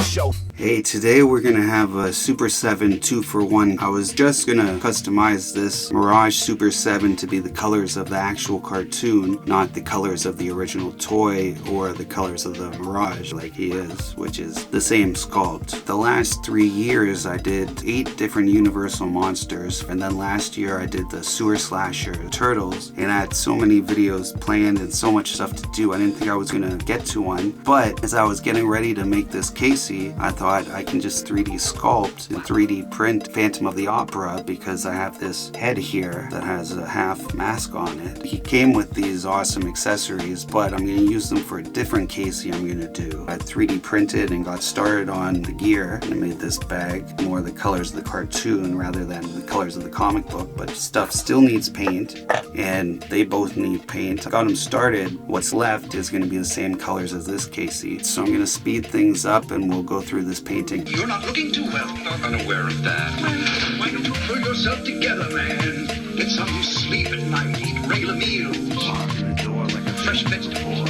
Show. Hey, today we're gonna have a Super 7 2-for-1. I was just gonna customize this Mirage Super 7 to be the colors of the actual cartoon, not the colors of the original toy or the colors of the Mirage like he is, which is the same sculpt. The last 3 years I did 8 different Universal monsters, and then last year I did the Sewer Slasher Turtles, and I had so many videos planned and so much stuff to do, I didn't think I was gonna get to one. But as I was getting ready to make this Casey, I thought I can just 3D sculpt and 3D print Phantom of the Opera because I have this head here that has a half mask on it. He came with these awesome accessories, but I'm going to use them for a different Casey I'm going to do. I 3D printed and got started on the gear and I made this bag more the colors of the cartoon rather than the colors of the comic book, but stuff still needs paint and they both need paint. I got them started. What's left is going to be the same colors as this Casey. So I'm going to speed things up and we'll go through this painting. You're not looking too well. I'm unaware of that. Well, why don't you pull yourself together, man? Get some sleep at night. Eat regular meals. Walk in the door like a Fresh vegetables.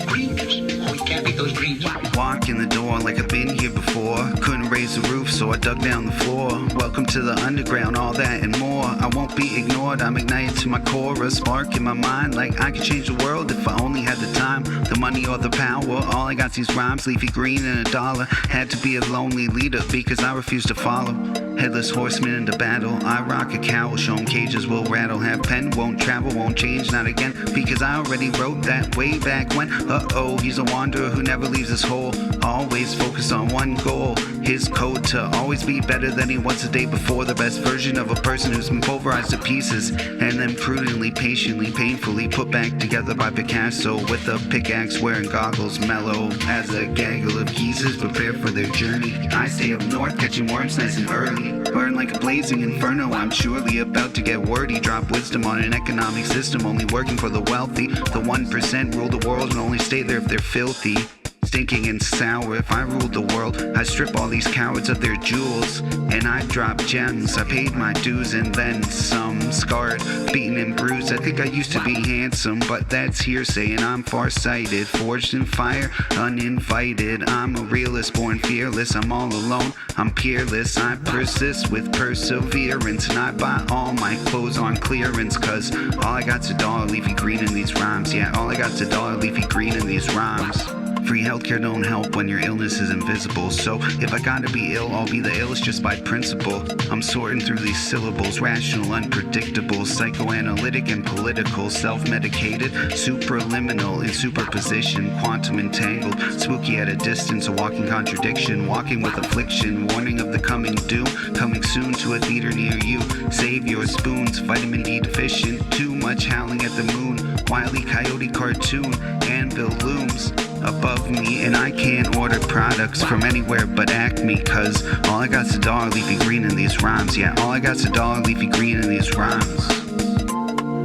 Greens. Oh, you can't beat those greens. Walk in the door like I've been here before. Couldn't raise the roof, so I dug down the floor. Welcome to the underground, all that and more. I won't be ignored, I'm ignited to my core. A spark in my mind, like I could change the world if I only had the time, the money or the power. All I got's these rhymes, Leafy Green and $1. Had to be a lonely leader because I refuse to follow. Headless horseman into battle. I rock a cowl, show 'em cages will rattle. Have pen, won't travel, won't change, not again. Because I already wrote that way back when. Uh-oh, he's a wanderer who never leaves his hole. Always focused on one goal. His code to always be better than he was the day before. The best version of a person who's been pulverized to pieces. And then prudently, patiently, painfully put back together by Picasso. With a pickaxe wearing goggles, mellow as a gaggle of geezers prepare for their journey. I stay up north catching worms nice and early. Burn like a blazing inferno, I'm surely about to get wordy. Drop wisdom on an economic system only working for the wealthy. The 1% rule the world and only stay there if they're filthy. Stinking and sour. If I ruled the world, I'd strip all these cowards of their jewels and I'd drop gems. I paid my dues and then some. Scarred, beaten and bruised. I think I used to be handsome, but that's hearsay and I'm farsighted. Forged in fire, uninvited. I'm a realist, born fearless. I'm all alone, I'm peerless. I persist with perseverance and I buy all my clothes on clearance. Cause all I got's $1 Leafy Green in these rhymes. Yeah, all I got's $1 Leafy Green in these rhymes. Free healthcare don't help when your illness is invisible. So if I gotta be ill, I'll be the illest just by principle. I'm sorting through these syllables, rational, unpredictable, psychoanalytic and political, self-medicated, supraliminal in superposition, quantum entangled, spooky at a distance, a walking contradiction, walking with affliction, warning of the coming doom, coming soon to a theater near you. Save your spoons, vitamin D deficient, too much howling at the moon, Wile E. Coyote cartoon, anvil looms above me, and I can't order products from anywhere but Acme, cause all I got's $1 Leafy Green in these rhymes. Yeah, all I got's $1 Leafy Green in these rhymes.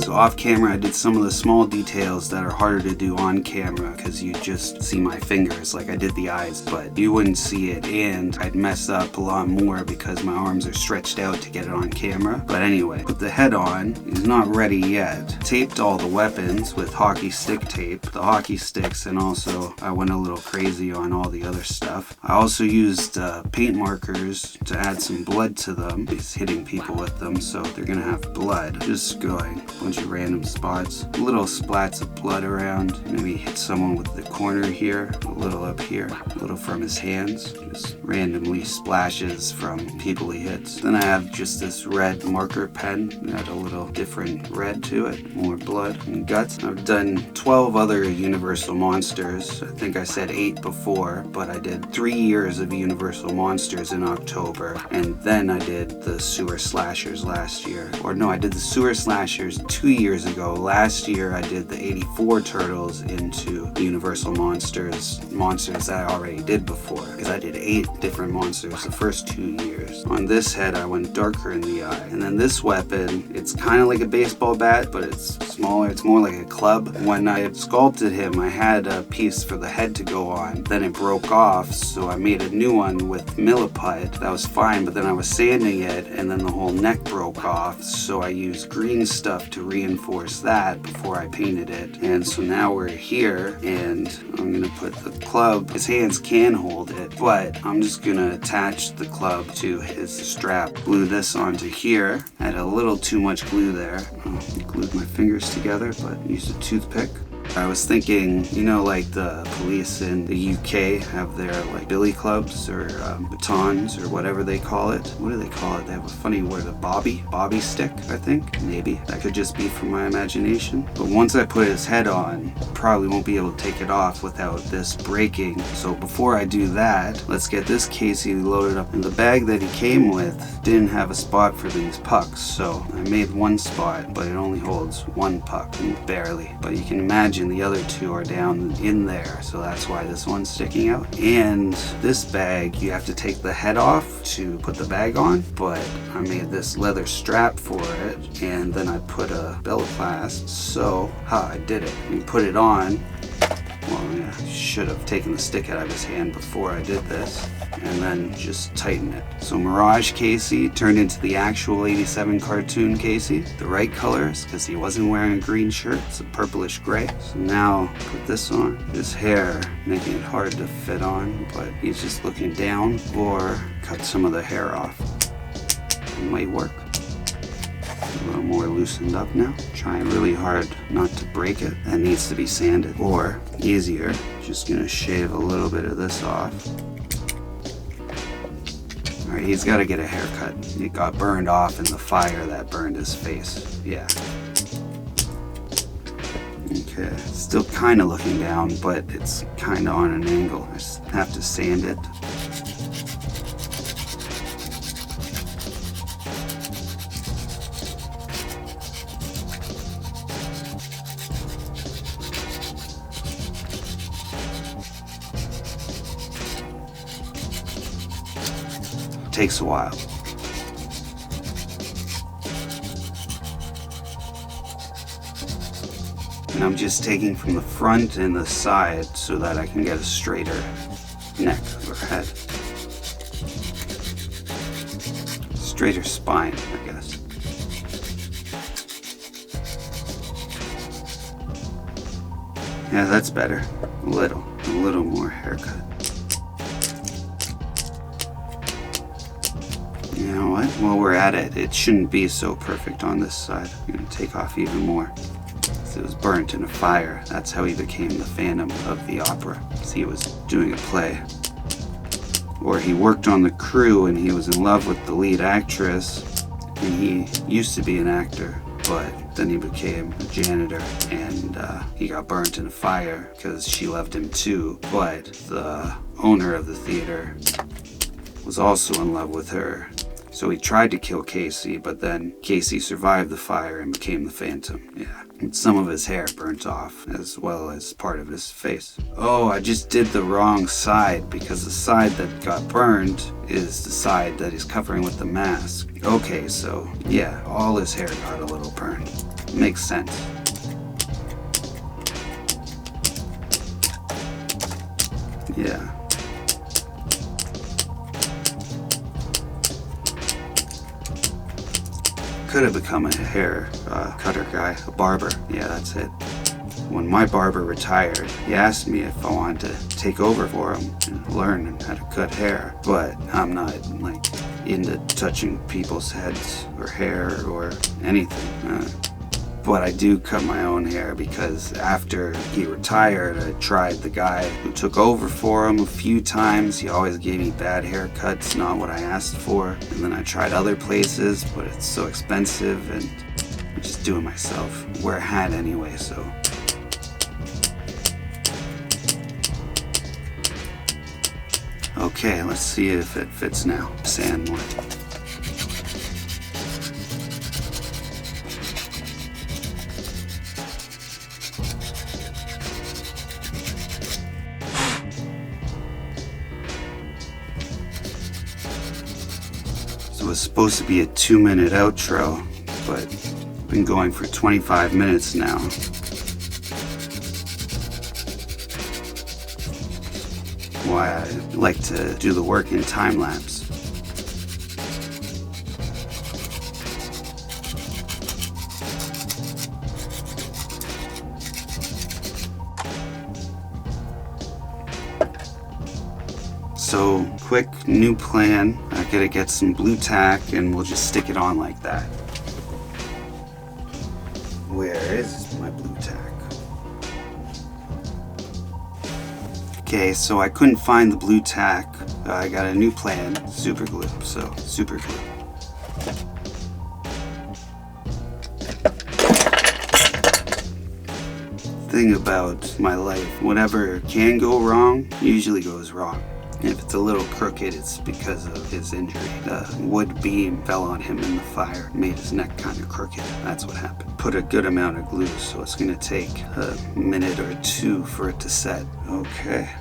So off camera I did some of the small details that are harder to do on camera because you just see my fingers, like I did the eyes, but you wouldn't see it, and I'd mess up a lot more because my arms are stretched out to get it on camera. But anyway, put the head on. He's not ready yet. Taped all the weapons with hockey stick tape, the hockey sticks, and also I went a little crazy on all the other stuff. I also used paint markers to add some blood to them. He's hitting people with them, so they're gonna have blood. Just going a bunch of random spots, little splats of blood around. Maybe hit someone with the corner here, a little up here, a little from his hands. Just randomly splashes from people he hits. Then I have just this red marker pen, add a little different red to it, more blood and guts. I've done 12 other Universal monsters. I think I said 8 before, but I did 3 years of Universal monsters in October, and then I did the Sewer Slashers last year. Or no, I did the Sewer Slashers 2 years ago. Last year I did the 84 Turtles into Universal monsters that I already did before, because I did 8 different monsters the first 2 years. On this head I went darker in the eye. And then this weapon, it's kind of like a baseball bat, but it's smaller. It's more like a club. When I had sculpted him, I had a piece for the head to go on. Then it broke off, so I made a new one with milliput. That was fine, but then I was sanding it, and then the whole neck broke off, so I used green stuff to reinforce that before I painted it. And so now we're here, and I'm gonna put the club, his hands can hold it, but I'm just gonna attach the club to his strap. Glue this onto here. I had a little too much glue there. I glued my fingers together, but used a toothpick. I was thinking, you know, like the police in the UK have their like billy clubs or batons or whatever they call it. What do they call it? They have a funny word, a bobby stick, I think. Maybe that could just be from my imagination. But once I put his head on, probably won't be able to take it off without this breaking. So before I do that, let's get this Casey loaded up. And the bag that he came with didn't have a spot for these pucks, so I made one spot, but it only holds one puck, barely. But you can imagine the other two are down in there, so that's why this one's sticking out. And this bag, you have to take the head off to put the bag on, but I made this leather strap for it, and then I put a belt clasp, so I did it. You put it on. Well, yeah, I should have taken the stick out of his hand before I did this, and then just tighten it. So Mirage Casey turned into the actual 87 cartoon Casey. The right colors, because he wasn't wearing a green shirt, it's a purplish gray. So now put this on. His hair, making it hard to fit on, but he's just looking down, or cut some of the hair off. It might work. A little more loosened up now. Trying really hard not to break it. That needs to be sanded. Or, easier, just gonna shave a little bit of this off. Alright, he's gotta get a haircut. It got burned off in the fire that burned his face. Yeah. Okay, still kinda looking down, but it's kinda on an angle. I just have to sand it. Takes a while. And I'm just taking from the front and the side so that I can get a straighter neck or head. Straighter spine, I guess. Yeah, that's better. A little more haircut. You know what? While we're at it, it shouldn't be so perfect on this side. I'm gonna take off even more. It was burnt in a fire. That's how he became the Phantom of the Opera. So he was doing a play. Or he worked on the crew and he was in love with the lead actress. And he used to be an actor, but then he became a janitor, and he got burnt in a fire because she loved him too. But the owner of the theater was also in love with her. So he tried to kill Casey, but then Casey survived the fire and became the Phantom. Yeah. And some of his hair burnt off, as well as part of his face. Oh, I just did the wrong side, because the side that got burned is the side that he's covering with the mask. Okay, so yeah, all his hair got a little burned. Makes sense. Yeah. Could have become a hair cutter guy, a barber. Yeah, that's it. When my barber retired, he asked me if I wanted to take over for him and learn how to cut hair. But I'm not like into touching people's heads or hair or anything. But I do cut my own hair because after he retired, I tried the guy who took over for him a few times. He always gave me bad haircuts, not what I asked for. And then I tried other places, but it's so expensive, and I'm just doing it myself. I wear a hat anyway, so. Okay, let's see if it fits now. Sand more. It was supposed to be a 2-minute outro, but I've been going for 25 minutes now. Why I like to do the work in time lapse. So quick new plan. I gotta get some blue tack and we'll just stick it on like that. Where is my blue tack? Okay, so I couldn't find the blue tack. I got a new plan, super glue. So super glue. Thing about my life, whatever can go wrong usually goes wrong. If it's a little crooked, it's because of his injury. The wood beam fell on him in the fire, made his neck kind of crooked. That's what happened. Put a good amount of glue, so it's gonna take a minute or two for it to set. Okay.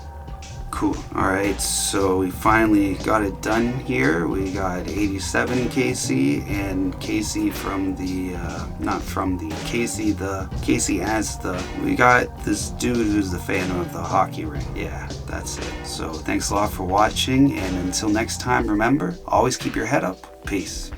Cool. Alright, so we finally got it done here. We got 87 KC and KC from the, KC as the, we got this dude who's the fan of the hockey ring. Yeah, that's it. So thanks a lot for watching, and until next time, remember, always keep your head up. Peace.